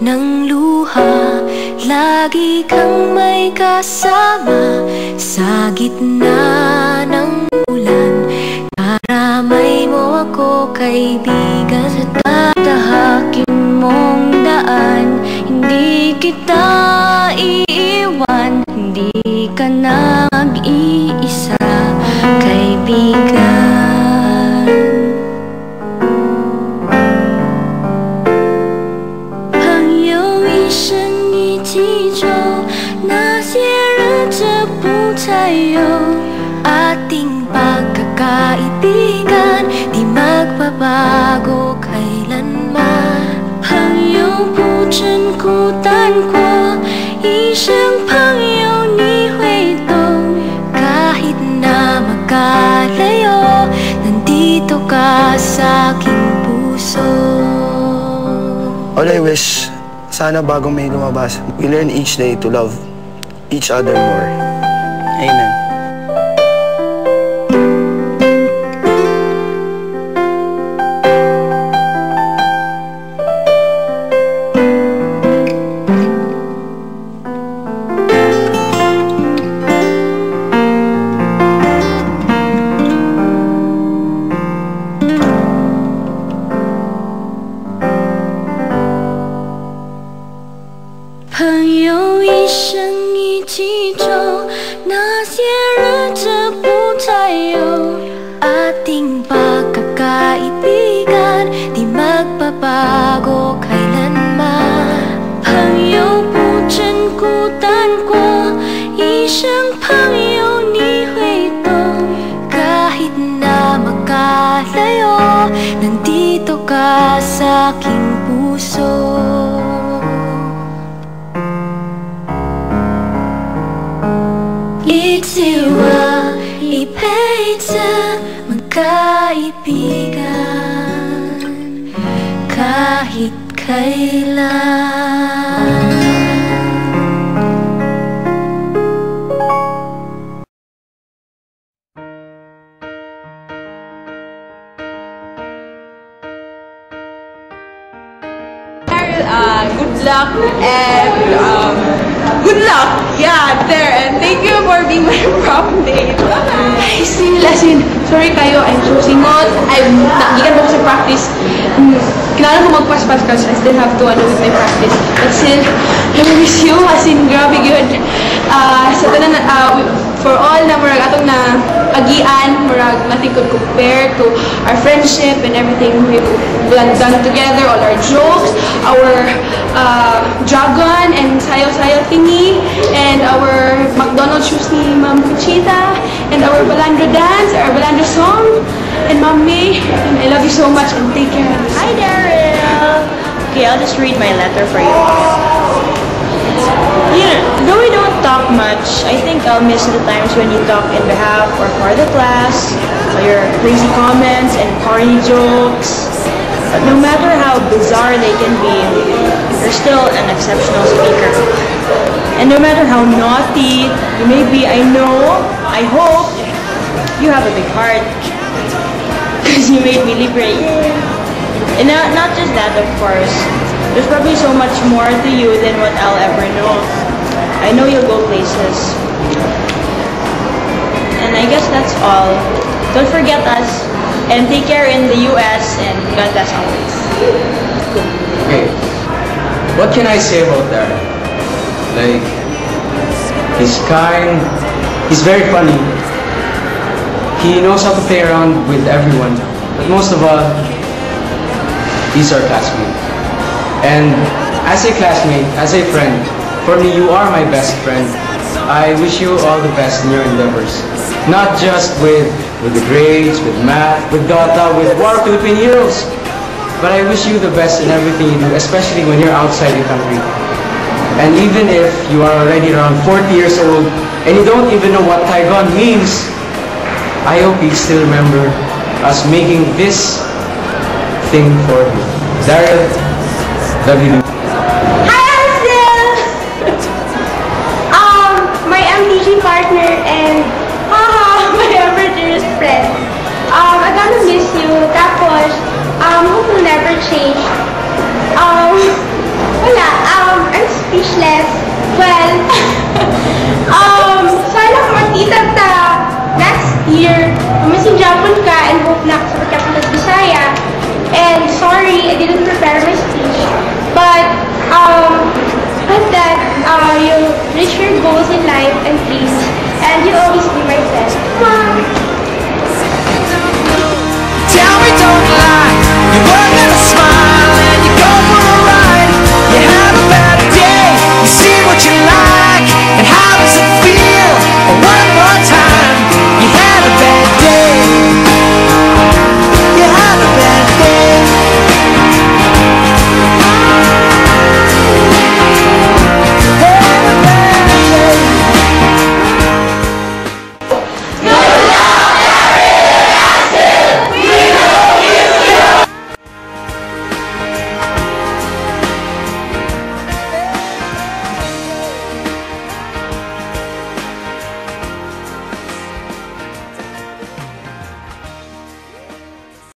ng luha. Lagi kang may kasama sa gitna ng ulan. Karamay mo ako, kaibigan, sa tatahakin mong daan. Hindi kita iiwan, hindi ka na mag-iisa, kaibigan. Ating pagkakaibigan di magbabago kailanman. 朋友不真孤单过，一生朋友你会懂。Kahit na magkalayo, nandito ka sa aking puso. All I wish, sana bagong may lumabas, we learn each day to love each other more. Amen. Ating pagkakaibigan di magbabago kailanman. 朋友不真孤单过，一生朋友你会懂。Kahit na magkalayo, nandito ka sa aking puso. Itsiwa, ipeitsa, magkaibigan kahit kailan. Good luck and good luck, yeah, there, and thank you for being my prom date. Ay, Lasin, sorry kayo, I'm so singot. Nagigan mo ko sa practice. Kailangan ko magpas-pas kasi I still have to with my practice. But still, I miss you, as in, grabe good. Sa tanan, for all na murag atong na agian, murag nothing could compare to our friendship and everything we've done together, all our jokes, our dragon and sayo-sayo thingy, and our McDonald's shoes ni Ma'am Conchita, and our Balandro dance, our Balandro song, and Ma'am May, and I love you so much and take care. Hi Daryl! Okay, I'll just read my letter for you. Though we don't talk much, I think I'll miss the times when you talk in behalf or for the class, your crazy comments and corny jokes. But no matter how bizarre they can be, you're still an exceptional speaker. And no matter how naughty you may be, I hope, you have a big heart. Because you made me liberate. And not just that, of course. There's probably so much more to you than what I'll ever know. I know you'll go places. And I guess that's all. Don't forget us. And take care in the US, and God bless always. Okay. What can I say about that? Like, he's kind, he's very funny. He knows how to play around with everyone. But most of all, he's our classmate. And as a classmate, as a friend, for me, you are my best friend. I wish you all the best in your endeavors. Not just with the grades, with math, with Dota, with War Philippine Heroes. But I wish you the best in everything you do, especially when you're outside the country. And even if you are already around 40 years old and you don't even know what Taiwan means, I hope you still remember us making this thing for you. Daryl, love you.